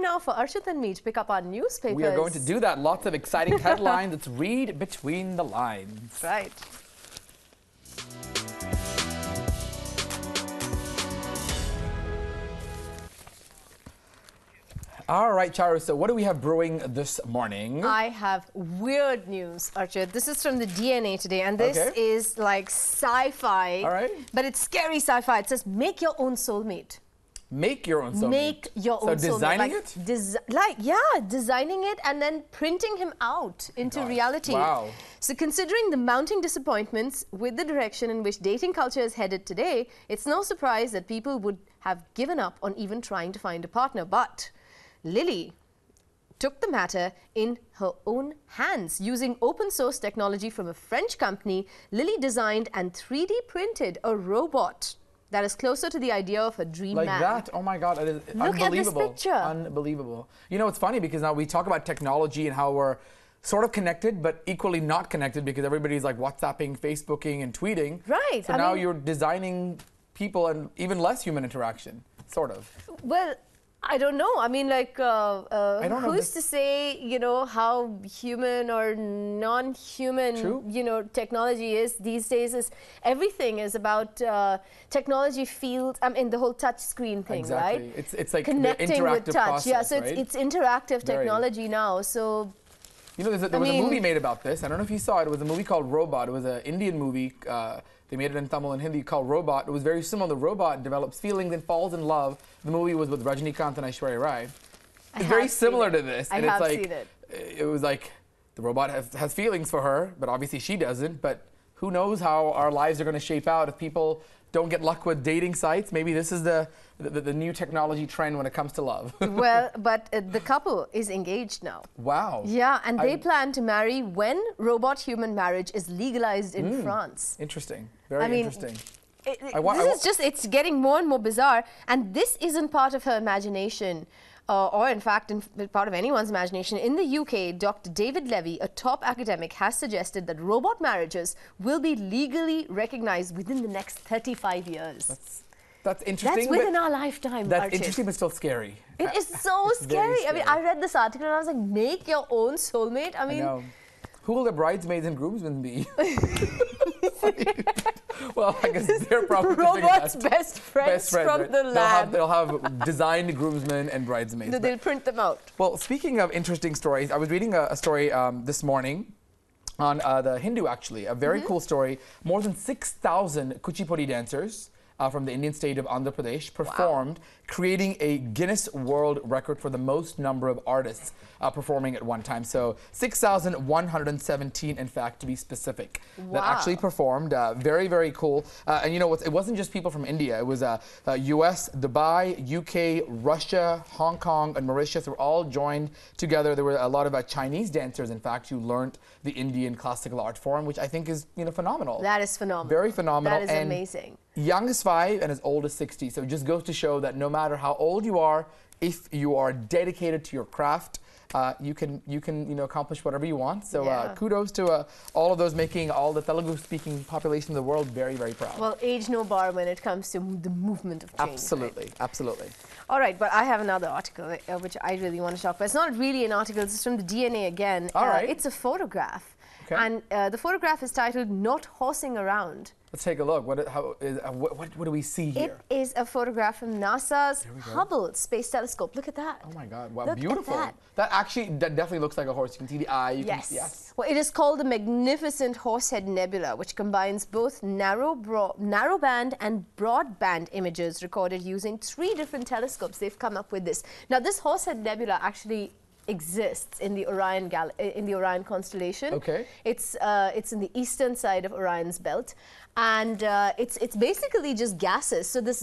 now for Arshit and me to pick up our newspapers. We are going to do that. Lots of exciting headlines. Let's read between the lines. Right. All right, Charu, so what do we have brewing this morning? I have weird news, Archit. This is from the DNA today, and this is like sci-fi. All right. But it's scary sci-fi. It says, make your own soulmate. Make your own soulmate. Make your own soulmate. So designing it? Designing it and then printing him out into reality. Wow. So considering the mounting disappointments with the direction in which dating culture is headed today, it's no surprise that people would have given up on even trying to find a partner. But Lily took the matter in her own hands. Using open source technology from a French company, Lily designed and 3D printed a robot that is closer to the idea of a dream man. Like that? Oh my God, it is unbelievable. Look at this picture. Unbelievable. You know, it's funny because now we talk about technology and how we're sort of connected, but equally not connected because everybody's like WhatsApping, Facebooking, and tweeting. Right. So now you're designing people and even less human interaction, sort of. Well, I don't know. I mean, like, who's to say, you know, how human or non-human, you know, technology is these days? Is everything is about technology fields. I mean, the whole touch screen thing, right? It's like connecting with touch. Process, yeah, so it's interactive technology now. So, you know, there was a movie made about this. I don't know if you saw it. It was a movie called Robot. It was an Indian movie. They made it in Tamil and Hindi called Robot. It was very similar. The robot develops feelings and falls in love. The movie was with Rajinikanth and Aishwarya Rai. It's very similar to this. I have seen it. It was like the robot has feelings for her, but obviously she doesn't. But who knows how our lives are going to shape out if people don't get luck with dating sites. Maybe this is the new technology trend when it comes to love. Well, but the couple is engaged now. Wow. Yeah, and they plan to marry when robot-human marriage is legalized in France. Interesting. Very interesting. It's getting more and more bizarre. And this isn't part of her imagination. Or in fact, part of anyone's imagination. In the UK, Dr. David Levy, a top academic, has suggested that robot marriages will be legally recognized within the next 35 years. That's interesting. That's within our lifetime, That's interesting, but still scary. It is so scary. I mean, I read this article and I was like, make your own soulmate? I mean, I know. Who will the bridesmaids and groomsmen be? Well, I guess they're probably robots' best friends from the lab. They'll have designed groomsmen and bridesmaids. No, they'll print them out. Well, speaking of interesting stories, I was reading a story this morning on the Hindu, actually. A very cool story. More than 6,000 Kuchipudi dancers from the Indian state of Andhra Pradesh performed, creating a Guinness World Record for the most number of artists performing at one time. So 6,117, in fact, to be specific, that actually performed. Very, very cool. And you know, it wasn't just people from India. It was US, Dubai, UK, Russia, Hong Kong, and Mauritius were all joined together. There were a lot of Chinese dancers, in fact, who learned the Indian classical art form, which I think is, you know, phenomenal. That is phenomenal. Very phenomenal. That is amazing. Young as 5 and as old as 60. So it just goes to show that no matter how old you are, if you are dedicated to your craft, you can accomplish whatever you want. So kudos to all of those, making all the Telugu-speaking population of the world very, very proud. Well, age no bar when it comes to the movement of change. Absolutely, right? Absolutely. All right, but I have another article which I really want to talk about. It's not really an article. It's from the DNA again. All right. It's a photograph. Okay. And the photograph is titled "Not Horsing Around." Let's take a look. What do we see here? It is a photograph from NASA's Hubble Space Telescope. Look at that. Oh my God! Wow, Look beautiful. At that definitely looks like a horse. You can see the eye. Yes. Well, it is called the magnificent Horsehead Nebula, which combines both narrow band and broadband images recorded using 3 different telescopes. They've come up with this. Now, this Horsehead Nebula actually exists in the Orion constellation. Okay. It's in the eastern side of Orion's belt, and it's basically just gases. So this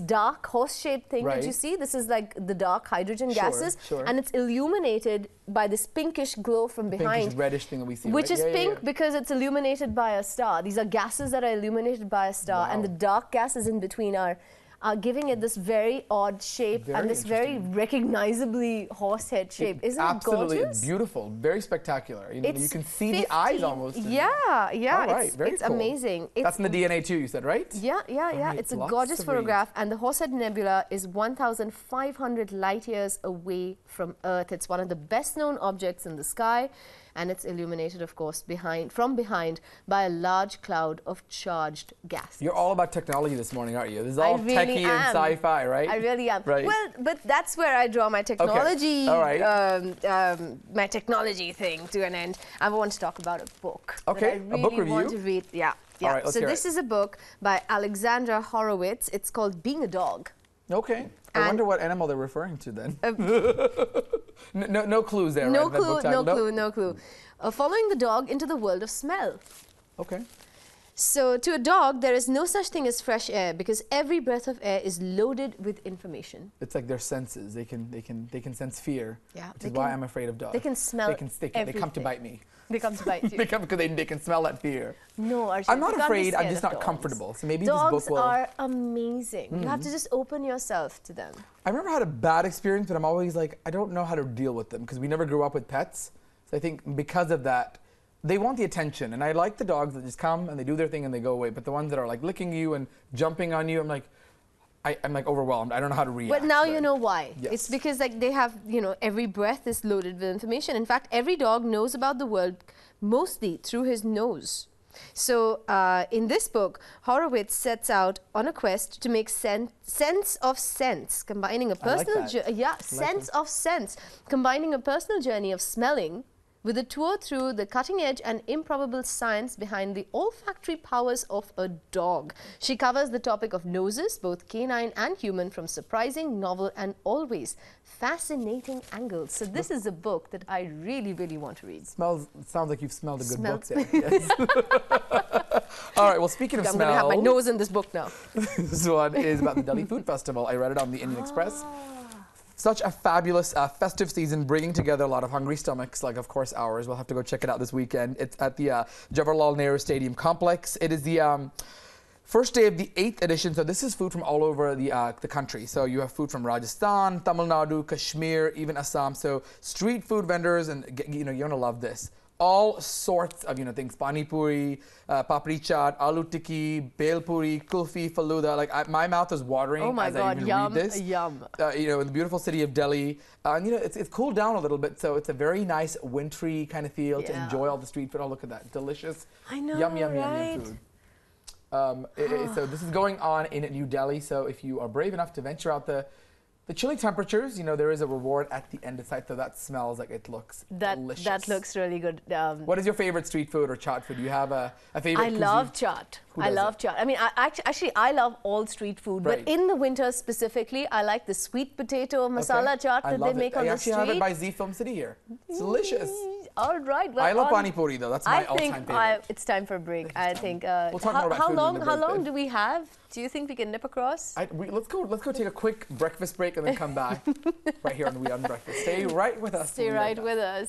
dark horse-shaped thing that you see, this is like the dark hydrogen gases, and it's illuminated by this pinkish glow from behind. Pinkish reddish thing that we see. Which is pink because it's illuminated by a star. These are gases that are illuminated by a star, and the dark gases in between are are giving it this very odd shape Very and this very recognizably horse head shape. Isn't it absolutely gorgeous? beautiful, very spectacular. You know, you can see 15 the eyes almost. Yeah, yeah. All right, very it's cool. amazing. That's in the DNA too, you said, right? Yeah, yeah, yeah. Right, It's a lots gorgeous to photograph, and the Horsehead Nebula is 1,500 light years away from Earth. It's one of the best-known objects in the sky, and it's illuminated, of course, from behind by a large cloud of charged gas. You're all about technology this morning, aren't you? This is all really techie and sci-fi, right? I really am. Right. Well, but that's where I draw my technology, All right. my technology thing to an end. I want to talk about a book. Okay, that I really a book review? want to read. Yeah, yeah. All right, let's so hear this it. is a book by Alexandra Horowitz. It's called Being a Dog. Okay. I And- wonder what animal they're referring to then. No clues there, No right? That clue, book no title? clue, no clue. Following the dog into the world of smell. Okay. So to a dog, there is no such thing as fresh air because every breath of air is loaded with information. It's like their senses. They can sense fear. Yeah, Which is why I'm afraid of dogs. they can smell They come to everything. bite me. They come to bite you. They come because they can smell that fear. No, Arshad, I'm not you can't be afraid. I'm scared just of not dogs. comfortable. So maybe Dogs this book will. are amazing. You have to just open yourself to them. I remember I had a bad experience, but I'm always like, I don't know how to deal with them because we never grew up with pets. So I think because of that, they want the attention. And I like the dogs that just come and they do their thing and they go away. But the ones that are like licking you and jumping on you, I'm like overwhelmed. I don't know how to react. But now you know why. Yes. It's because like they have, every breath is loaded with information. In fact, every dog knows about the world mostly through his nose. So in this book, Horowitz sets out on a quest to make sense of sense, combining a personal combining a personal journey of smelling with a tour through the cutting-edge and improbable science behind the olfactory powers of a dog. She covers the topic of noses, both canine and human, from surprising, novel, and always fascinating angles. So this is a book that I really, really want to read. Sounds like you've smelled a good book Smells- there. Yes. All right, well, speaking of I'm smell, going to have my nose in this book now. this one is about the Delhi Food Festival. I read it on the Indian Express. Such a fabulous festive season, bringing together a lot of hungry stomachs, like, of course, ours. We'll have to go check it out this weekend. It's at the Jawaharlal Nehru Stadium complex. It is the first day of the 8th edition. So this is food from all over the country. So you have food from Rajasthan, Tamil Nadu, Kashmir, even Assam. So street food vendors, and you're going to love this. All sorts of things: pani puri, papri chaat, aloo tikki, bel puri, kulfi, faluda. Like my mouth is watering Oh my as I God, even yum, read this. yum. In the beautiful city of Delhi, it's cooled down a little bit, so it's a very nice wintry kind of feel to Yeah. enjoy all the street food. Oh, look at that, delicious, I know, yum right? food. So this is going on in New Delhi. So if you are brave enough to venture out the chilly temperatures, there is a reward at the end of sight. So that smells like it looks delicious. That looks really good. What is your favorite street food or chaat food? Do you have a favorite I cuisine? love chaat. Who I doesn't? love chaat. I mean, I love all street food, Right. but in the winter specifically, I like the sweet potato masala chaat I that they love make it. on I the actually street. have it by Z Film City here. It's delicious. All right. Well, I love pani puri though. That's my all-time favorite. I think it's time for a break. I think. We'll talk more about how food long? in the How break long then. do we have? Do you think we can nip across? Let's go take a quick breakfast break and then come back right here on the WION Breakfast. Stay right with us. Stay We'll be right back. with us.